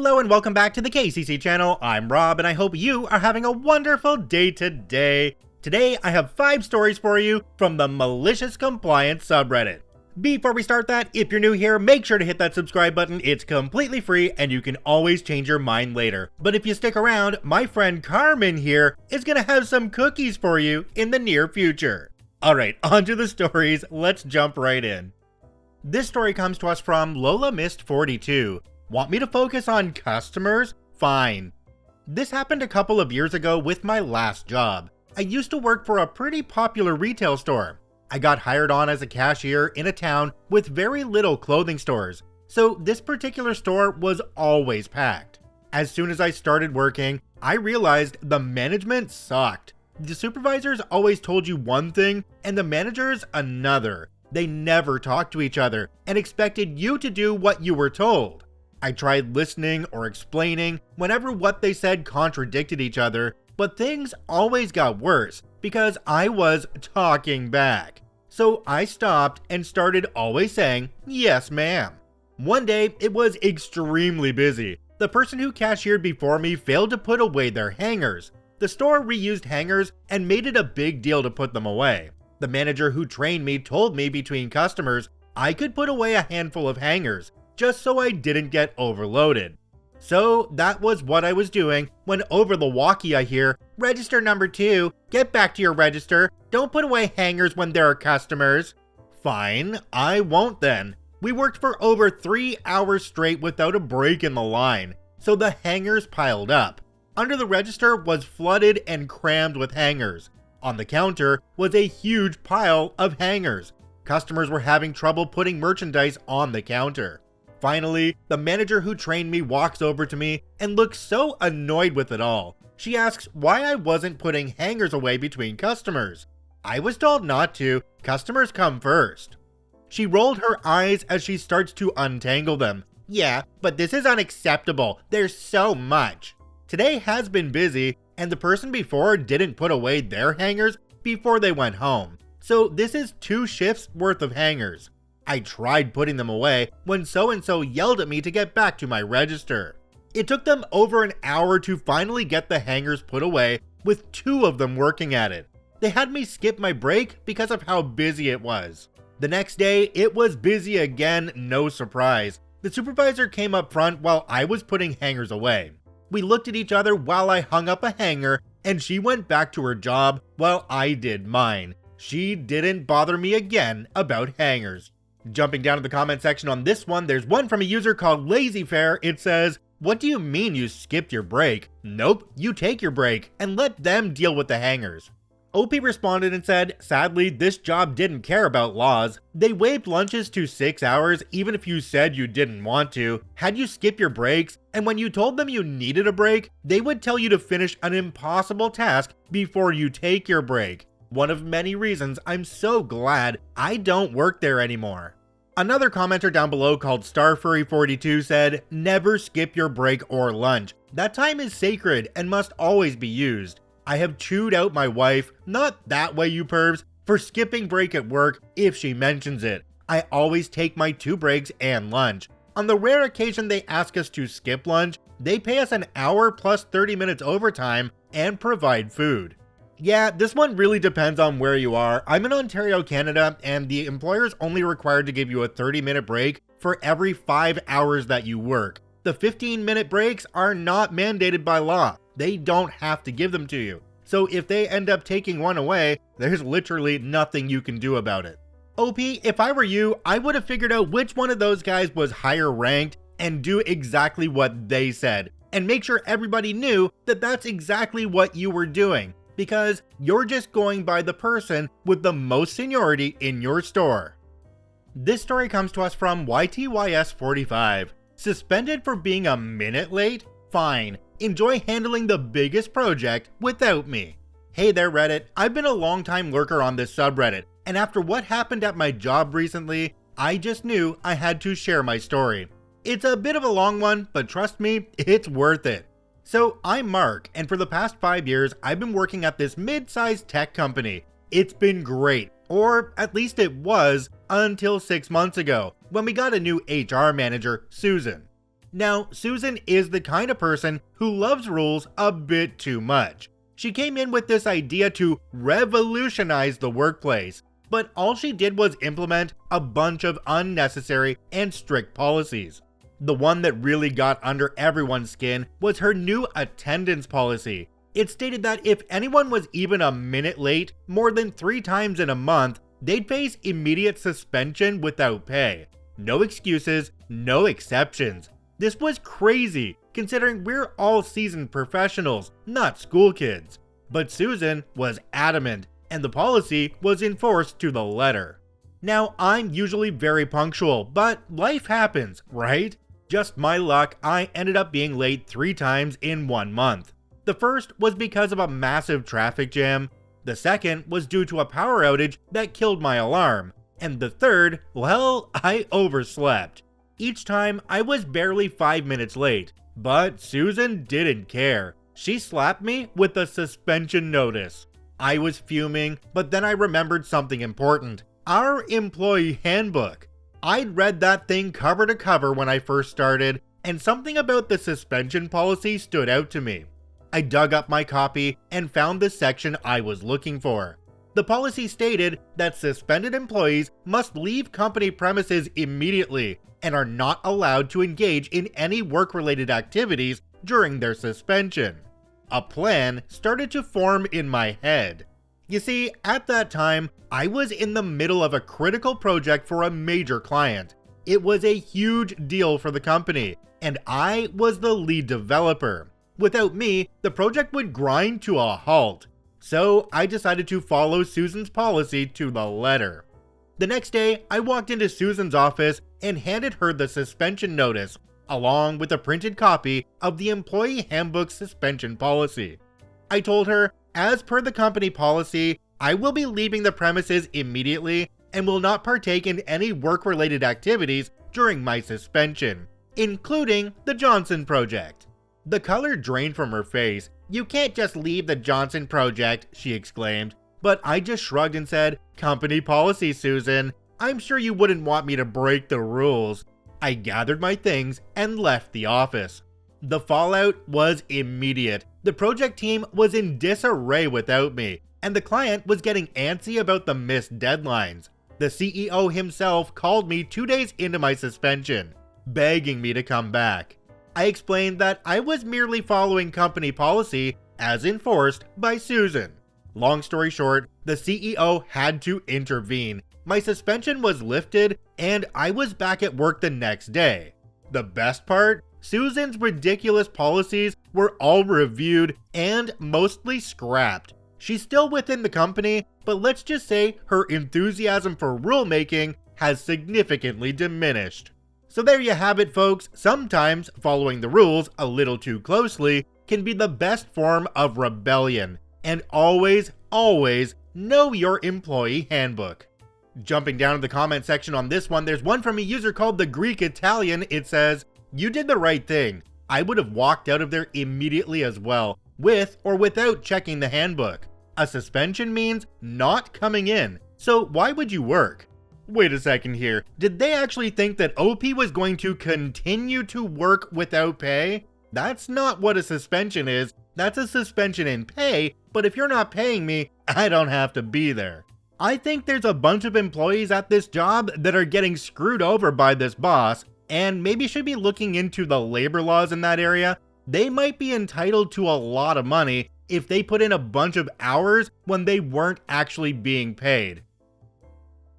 Hello and welcome back to the KCC channel. I'm Rob and I hope you are having a wonderful day today. Today I have 5 stories for you from the Malicious Compliance subreddit. Before we start that, if you're new here, make sure to hit that subscribe button. It's completely free and you can always change your mind later. But if you stick around, my friend Carmen here is gonna have some cookies for you in the near future. Alright, on to the stories. Let's jump right in. This story comes to us from Lola Mist 42. Want me to focus on customers? Fine. This happened a couple of years ago with my last job. I used to work for a pretty popular retail store. I got hired on as a cashier in a town with very little clothing stores, so this particular store was always packed. As soon as I started working, I realized the management sucked. The supervisors always told you one thing and the managers another. They never talked to each other and expected you to do what you were told. I tried listening or explaining whenever what they said contradicted each other, but things always got worse because I was talking back. So I stopped and started always saying, "Yes, ma'am." One day, it was extremely busy. The person who cashiered before me failed to put away their hangers. The store reused hangers and made it a big deal to put them away. The manager who trained me told me between customers I could put away a handful of hangers, just so I didn't get overloaded. So that was what I was doing when over the walkie I hear, "Register number 2, get back to your register, don't put away hangers when there are customers." Fine, I won't then. We worked for over 3 hours straight without a break in the line, so the hangers piled up. Under the register was flooded and crammed with hangers. On the counter was a huge pile of hangers. Customers were having trouble putting merchandise on the counter. Finally, the manager who trained me walks over to me and looks so annoyed with it all. She asks why I wasn't putting hangers away between customers. I was told not to. Customers come first. She rolled her eyes as she starts to untangle them. "Yeah, but this is unacceptable. There's so much." Today has been busy, and the person before didn't put away their hangers before they went home. So this is 2 shifts worth of hangers. I tried putting them away when so-and-so yelled at me to get back to my register. It took them over an hour to finally get the hangers put away, with 2 of them working at it. They had me skip my break because of how busy it was. The next day, it was busy again, no surprise. The supervisor came up front while I was putting hangers away. We looked at each other while I hung up a hanger, and she went back to her job while I did mine. She didn't bother me again about hangers. Jumping down to the comment section on this one, there's one from a user called LazyFair. It says, "What do you mean you skipped your break? Nope, you take your break and let them deal with the hangers." OP responded and said, "Sadly, this job didn't care about laws. They waived lunches to 6 hours even if you said you didn't want to. Had you skip your breaks, and when you told them you needed a break, they would tell you to finish an impossible task before you take your break. One of many reasons I'm so glad I don't work there anymore." Another commenter down below called Starfurry42 said, "Never skip your break or lunch. That time is sacred and must always be used. I have chewed out my wife, not that way you pervs, for skipping break at work if she mentions it. I always take my 2 breaks and lunch. On the rare occasion they ask us to skip lunch, they pay us an hour plus 30 minutes overtime and provide food." Yeah, this one really depends on where you are. I'm in Ontario, Canada, and the employer is only required to give you a 30-minute break for every 5 hours that you work. The 15-minute breaks are not mandated by law. They don't have to give them to you. So if they end up taking one away, there's literally nothing you can do about it. OP, if I were you, I would have figured out which one of those guys was higher ranked and do exactly what they said, and make sure everybody knew that that's exactly what you were doing, because you're just going by the person with the most seniority in your store. This story comes to us from YTYS45. Suspended for being a minute late? Fine. Enjoy handling the biggest project without me. Hey there Reddit, I've been a long-time lurker on this subreddit, and after what happened at my job recently, I just knew I had to share my story. It's a bit of a long one, but trust me, it's worth it. So I'm Mark, and for the past 5 years, I've been working at this mid-sized tech company. It's been great, or at least it was, until 6 months ago, when we got a new HR manager, Susan. Now, Susan is the kind of person who loves rules a bit too much. She came in with this idea to revolutionize the workplace, but all she did was implement a bunch of unnecessary and strict policies. The one that really got under everyone's skin was her new attendance policy. It stated that if anyone was even a minute late more than 3 times in a month, they'd face immediate suspension without pay. No excuses, no exceptions. This was crazy, considering we're all seasoned professionals, not school kids. But Susan was adamant, and the policy was enforced to the letter. Now, I'm usually very punctual, but life happens, right? Just my luck, I ended up being late 3 times in 1 month. The first was because of a massive traffic jam, the second was due to a power outage that killed my alarm, and the third, well, I overslept. Each time, I was barely 5 minutes late, but Susan didn't care. She slapped me with a suspension notice. I was fuming, but then I remembered something important: our employee handbook. I'd read that thing cover to cover when I first started, and something about the suspension policy stood out to me. I dug up my copy and found the section I was looking for. The policy stated that suspended employees must leave company premises immediately and are not allowed to engage in any work-related activities during their suspension. A plan started to form in my head. You see, at that time, I was in the middle of a critical project for a major client. It was a huge deal for the company, and I was the lead developer. Without me, the project would grind to a halt. So I decided to follow Susan's policy to the letter. The next day, I walked into Susan's office and handed her the suspension notice, along with a printed copy of the employee handbook suspension policy. I told her, as per the company policy, I will be leaving the premises immediately and will not partake in any work-related activities during my suspension, including the Johnson project. The color drained from her face. "You can't just leave the Johnson project," she exclaimed. But I just shrugged and said, "Company policy, Susan. I'm sure you wouldn't want me to break the rules." I gathered my things and left the office. The fallout was immediate. The project team was in disarray without me, and the client was getting antsy about the missed deadlines. The CEO himself called me 2 days into my suspension, begging me to come back. I explained that I was merely following company policy as enforced by Susan. Long story short, the CEO had to intervene. My suspension was lifted and I was back at work the next day. The best part? Susan's ridiculous policies were all reviewed and mostly scrapped. She's still within the company, but let's just say her enthusiasm for rulemaking has significantly diminished. So there you have it, folks. Sometimes following the rules a little too closely can be the best form of rebellion. And always, always know your employee handbook. Jumping down to the comment section on this one, there's one from a user called the Greek Italian. It says, "You did the right thing. I would have walked out of there immediately as well, with or without checking the handbook. A suspension means not coming in, so why would you work?" Wait a second here. Did they actually think that OP was going to continue to work without pay? That's not what a suspension is. That's a suspension in pay, but if you're not paying me, I don't have to be there. I think there's a bunch of employees at this job that are getting screwed over by this boss, and maybe should be looking into the labor laws in that area. They might be entitled to a lot of money if they put in a bunch of hours when they weren't actually being paid.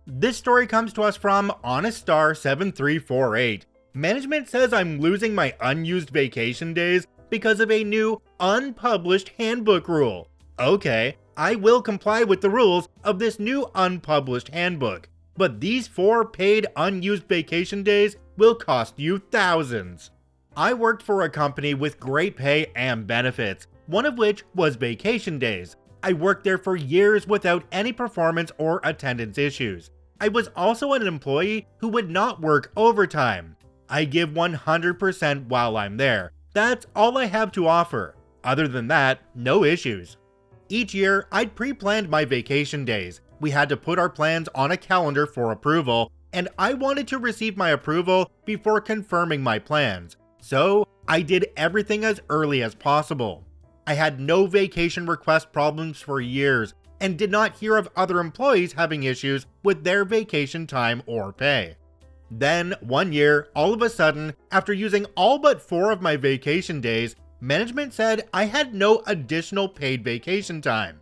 This story comes to us from HonestStar7348. Management says I'm losing my unused vacation days because of a new, unpublished handbook rule. Okay, I will comply with the rules of this new unpublished handbook, but these 4 paid unused vacation days will cost you thousands. I worked for a company with great pay and benefits, one of which was vacation days. I worked there for years without any performance or attendance issues. I was also an employee who would not work overtime. I give 100% while I'm there. That's all I have to offer. Other than that, no issues. Each year, I'd pre-planned my vacation days. We had to put our plans on a calendar for approval, and I wanted to receive my approval before confirming my plans. So I did everything as early as possible. I had no vacation request problems for years and did not hear of other employees having issues with their vacation time or pay. Then, one year, all of a sudden, after using all but 4 of my vacation days, management said I had no additional paid vacation time.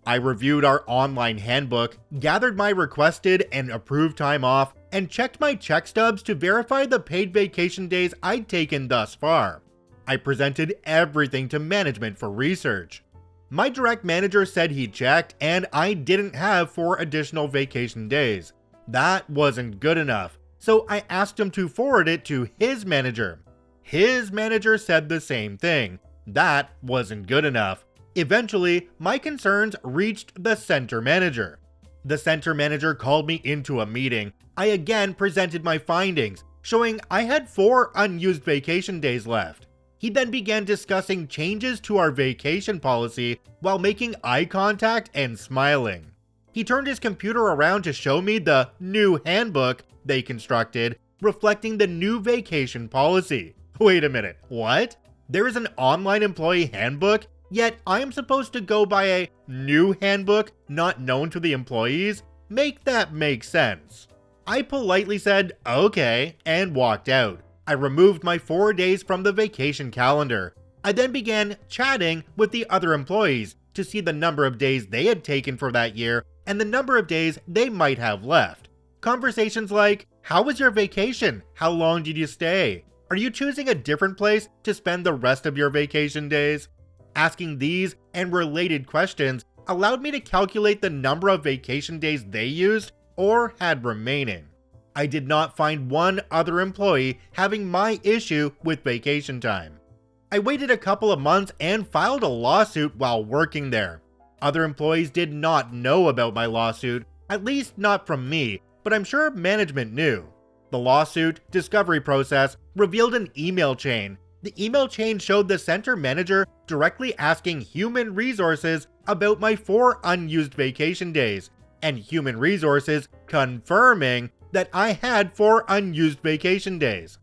I reviewed our online handbook, gathered my requested and approved time off, and checked my check stubs to verify the paid vacation days I'd taken thus far. I presented everything to management for research. My direct manager said he checked and I didn't have 4 additional vacation days. That wasn't good enough, so I asked him to forward it to his manager. His manager said the same thing. That wasn't good enough. Eventually, my concerns reached the center manager. The center manager called me into a meeting. I again presented my findings, showing I had 4 unused vacation days left. He then began discussing changes to our vacation policy while making eye contact and smiling. He turned his computer around to show me the new handbook they constructed, reflecting the new vacation policy. Wait a minute, what? There is an online employee handbook, yet I am supposed to go by a new handbook not known to the employees? Make that make sense. I politely said, okay, and walked out. I removed my 4 days from the vacation calendar. I then began chatting with the other employees to see the number of days they had taken for that year and the number of days they might have left. Conversations like, how was your vacation? How long did you stay? Are you choosing a different place to spend the rest of your vacation days? Asking these and related questions allowed me to calculate the number of vacation days they used or had remaining. I did not find one other employee having my issue with vacation time. I waited a couple of months and filed a lawsuit while working there. Other employees did not know about my lawsuit, at least not from me, but I'm sure management knew. The lawsuit discovery process revealed an email chain. The email chain showed the center manager directly asking human resources about my 4 unused vacation days, and human resources confirming that I had 4 unused vacation days.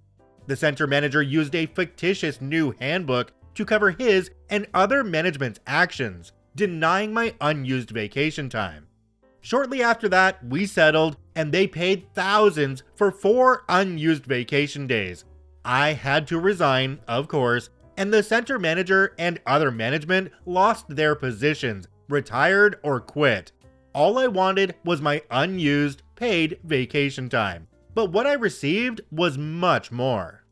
The center manager used a fictitious new handbook to cover his and other management's actions, denying my unused vacation time. Shortly after that, we settled, and they paid thousands for 4 unused vacation days. I had to resign, of course, and the center manager and other management lost their positions, retired, or quit. All I wanted was my unused, paid vacation time, but what I received was much more.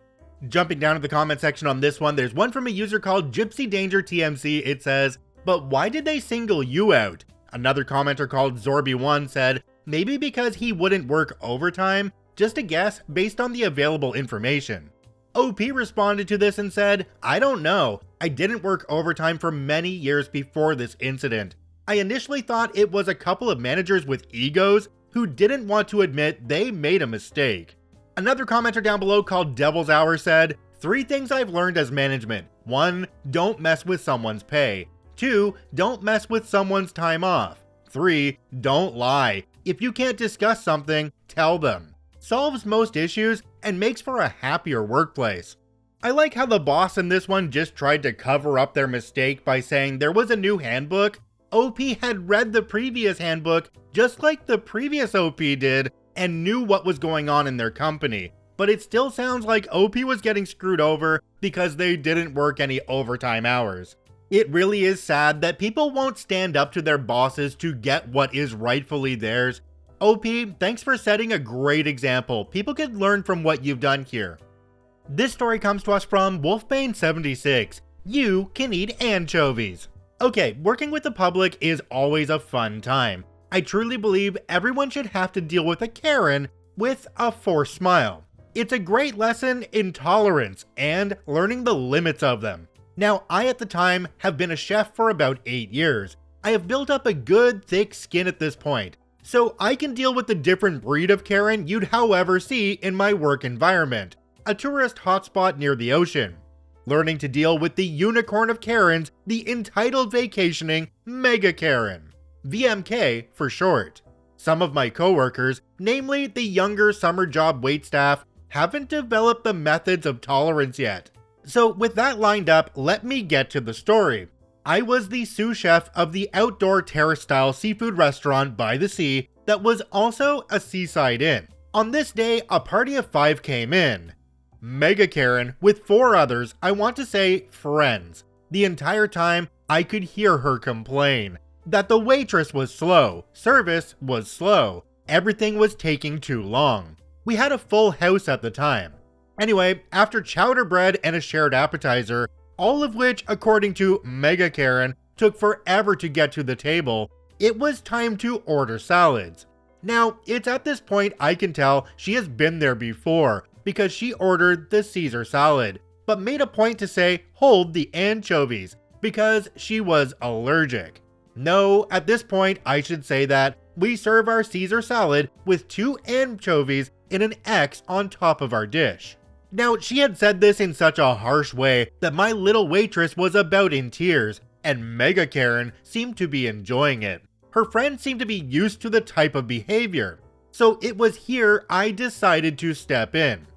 Jumping down to the comment section on this one, there's one from a user called Gypsy Danger TMC. It says, but why did they single you out? Another commenter called Zorby1 said, maybe because he wouldn't work overtime? Just a guess based on the available information. OP responded to this and said, I don't know. I didn't work overtime for many years before this incident. I initially thought it was a couple of managers with egos who didn't want to admit they made a mistake. Another commenter down below called Devil's Hour said, 3 things I've learned as management. 1, don't mess with someone's pay. 2, don't mess with someone's time off. 3, don't lie. If you can't discuss something, tell them. Solves most issues and makes for a happier workplace. I like how the boss in this one just tried to cover up their mistake by saying there was a new handbook. OP had read the previous handbook just like the previous OP did and knew what was going on in their company, but it still sounds like OP was getting screwed over because they didn't work any overtime hours. It really is sad that people won't stand up to their bosses to get what is rightfully theirs. OP, thanks for setting a great example. People could learn from what you've done here. This story comes to us from Wolfbane76. You can eat anchovies. Okay, working with the public is always a fun time. I truly believe everyone should have to deal with a Karen with a forced smile. It's a great lesson in tolerance and learning the limits of them. Now, I at the time have been a chef for about 8 years. I have built up a good thick skin at this point, so I can deal with the different breed of Karen you'd however see in my work environment, a tourist hotspot near the ocean. Learning to deal with the unicorn of Karens, the entitled vacationing Mega Karen, VMK for short. Some of my coworkers, namely the younger summer job waitstaff, haven't developed the methods of tolerance yet. So with that lined up, let me get to the story. I was the sous chef of the outdoor terrace-style seafood restaurant by the sea that was also a seaside inn. On this day, a party of 5 came in. Mega Karen with 4 others, I want to say friends. The entire time, I could hear her complain that the waitress was slow, service was slow, everything was taking too long. We had a full house at the time. Anyway, after chowder bread and a shared appetizer, all of which, according to Mega Karen, took forever to get to the table, it was time to order salads. Now, it's at this point I can tell she has been there before, because she ordered the Caesar salad, but made a point to say, hold the anchovies, because she was allergic. No, at this point I should say that we serve our Caesar salad with 2 anchovies in an X on top of our dish. Now, she had said this in such a harsh way that my little waitress was about in tears, and Mega Karen seemed to be enjoying it. Her friends seemed to be used to the type of behavior. So it was here I decided to step in.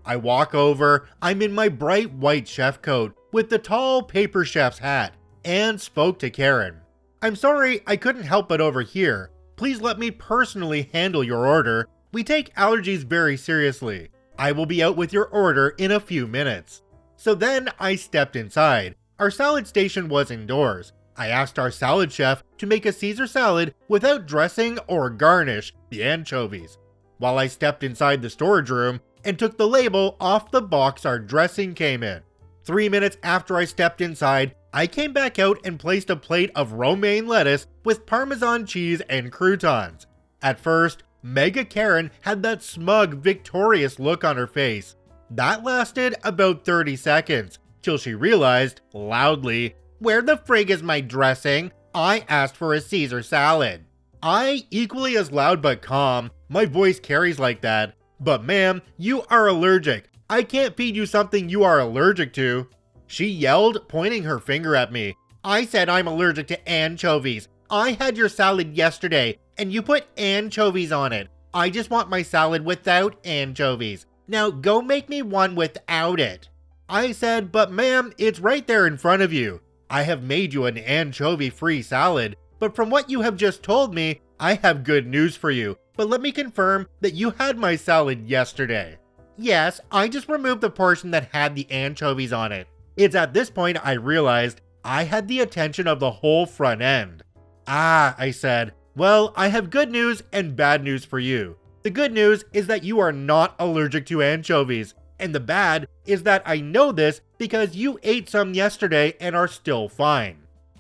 I walk over, I'm in my bright white chef coat with the tall paper chef's hat, and spoke to Karen. I'm sorry I couldn't help but overhear. Please let me personally handle your order. We take allergies very seriously. I will be out with your order in a few minutes. So then I stepped inside. Our salad station was indoors. I asked our salad chef to make a Caesar salad without dressing or garnish the anchovies. While I stepped inside the storage room and took the label off the box our dressing came in. 3 minutes after I stepped inside, I came back out and placed a plate of romaine lettuce with Parmesan cheese and croutons. At first, Mega Karen had that smug, victorious look on her face. That lasted about 30 seconds, till she realized, loudly, "Where the frig is my dressing? I asked for a Caesar salad." I, equally as loud but calm, my voice carries like that. "But ma'am, you are allergic. I can't feed you something you are allergic to." She yelled, pointing her finger at me. "I said I'm allergic to anchovies. I had your salad yesterday, and you put anchovies on it. I just want my salad without anchovies. Now go make me one without it." I said, "But ma'am, it's right there in front of you. I have made you an anchovy-free salad, but from what you have just told me, I have good news for you. But let me confirm that you had my salad yesterday." "Yes, I just removed the portion that had the anchovies on it." It's at this point I realized I had the attention of the whole front end. "Ah," I said, "well, I have good news and bad news for you. The good news is that you are not allergic to anchovies, and the bad is that I know this because you ate some yesterday and are still fine."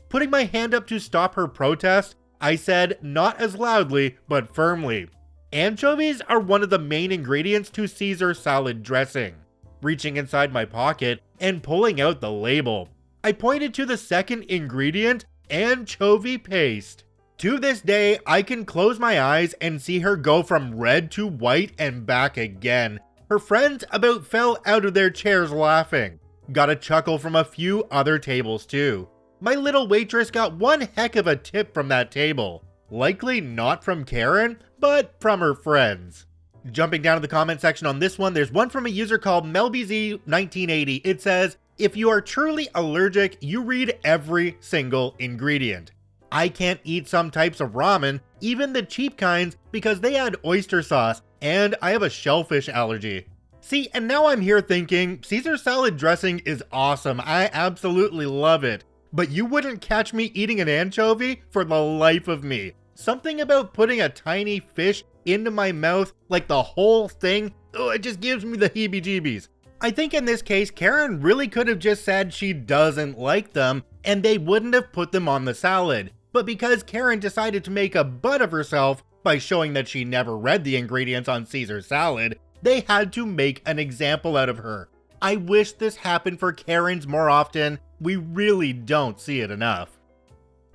Putting my hand up to stop her protest, I said, not as loudly but firmly, "Anchovies are one of the main ingredients to Caesar salad dressing." Reaching inside my pocket and pulling out the label, I pointed to the second ingredient, anchovy paste. To this day, I can close my eyes and see her go from red to white and back again. Her friends about fell out of their chairs laughing. Got a chuckle from a few other tables too. My little waitress got one heck of a tip from that table. Likely not from Karen, but from her friends. Jumping down to the comment section on this one, there's one from a user called MelBZ1980. It says, "If you are truly allergic, you read every single ingredient. I can't eat some types of ramen, even the cheap kinds, because they add oyster sauce, and I have a shellfish allergy." See, and now I'm here thinking, Caesar salad dressing is awesome. I absolutely love it. But you wouldn't catch me eating an anchovy for the life of me. Something about putting a tiny fish into my mouth, like the whole thing, it just gives me the heebie-jeebies. I think in this case, Karen really could have just said she doesn't like them, and they wouldn't have put them on the salad. But because Karen decided to make a butt of herself by showing that she never read the ingredients on Caesar salad, they had to make an example out of her. I wish this happened for Karens more often. We really don't see it enough.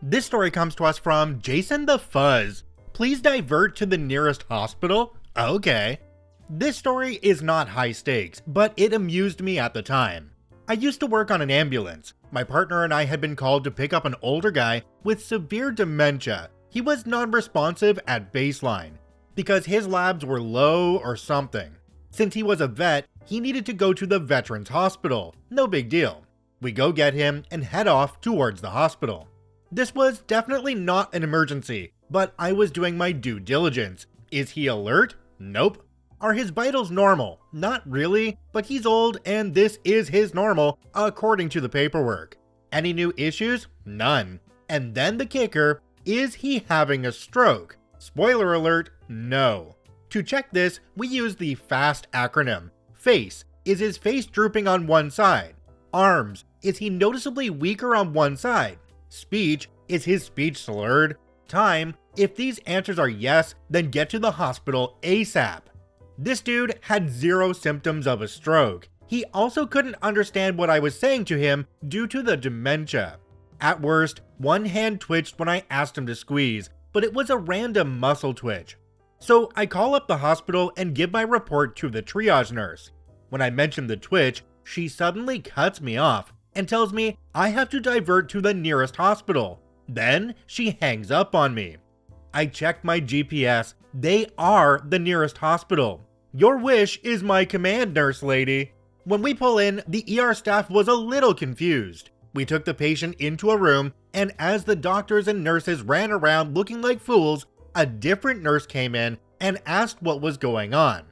This story comes to us from Jason the Fuzz. "Please divert to the nearest hospital." Okay. This story is not high stakes, but it amused me at the time. I used to work on an ambulance. My partner and I had been called to pick up an older guy with severe dementia. He was non-responsive at baseline, because his labs were low or something. Since he was a vet, he needed to go to the veterans hospital. No big deal. We go get him and head off towards the hospital. This was definitely not an emergency, but I was doing my due diligence. Is he alert? Nope. Are his vitals normal? Not really, but he's old and this is his normal according to the paperwork. Any new issues? None. And then the kicker, is he having a stroke? Spoiler alert, no. To check this, we use the FAST acronym. Face, is his face drooping on one side? Arms, is he noticeably weaker on one side? Speech, is his speech slurred? Time, if these answers are yes, then get to the hospital ASAP. This dude had zero symptoms of a stroke. He also couldn't understand what I was saying to him due to the dementia. At worst, one hand twitched when I asked him to squeeze, but it was a random muscle twitch. So I call up the hospital and give my report to the triage nurse. When I mention the twitch, she suddenly cuts me off and tells me I have to divert to the nearest hospital. Then she hangs up on me. I checked my GPS. They are the nearest hospital. Your wish is my command, nurse lady. When we pull in, the ER staff was a little confused. We took the patient into a room, and as the doctors and nurses ran around looking like fools, a different nurse came in and asked what was going on.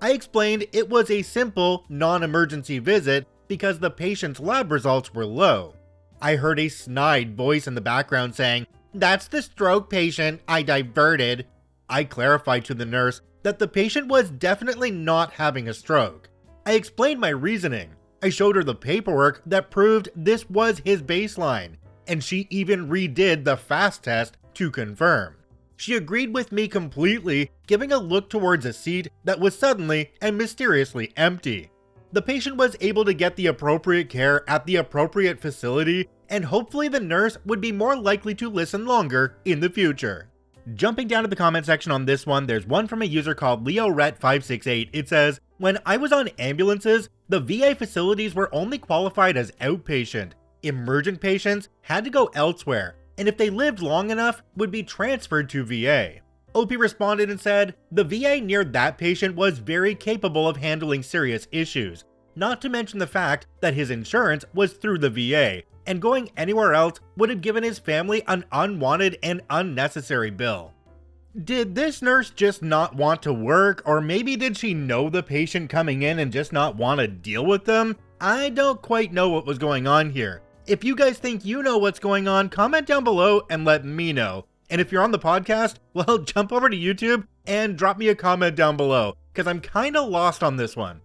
I explained it was a simple, non-emergency visit because the patient's lab results were low. I heard a snide voice in the background saying, "That's the stroke patient I diverted." I clarified to the nurse that the patient was definitely not having a stroke. I explained my reasoning. I showed her the paperwork that proved this was his baseline, and she even redid the FAST test to confirm. She agreed with me completely, giving a look towards a seat that was suddenly and mysteriously empty. The patient was able to get the appropriate care at the appropriate facility, and hopefully the nurse would be more likely to listen longer in the future. Jumping down to the comment section on this one, there's one from a user called LeoRet568. It says, "When I was on ambulances, the VA facilities were only qualified as outpatient. Emergent patients had to go elsewhere, and if they lived long enough, would be transferred to VA. OP responded and said, "The VA near that patient was very capable of handling serious issues, not to mention the fact that his insurance was through the VA, and going anywhere else would have given his family an unwanted and unnecessary bill." Did this nurse just not want to work, or maybe did she know the patient coming in and just not want to deal with them? I don't quite know what was going on here. If you guys think you know what's going on, comment down below and let me know. And if you're on the podcast, well, jump over to YouTube and drop me a comment down below, because I'm kinda lost on this one.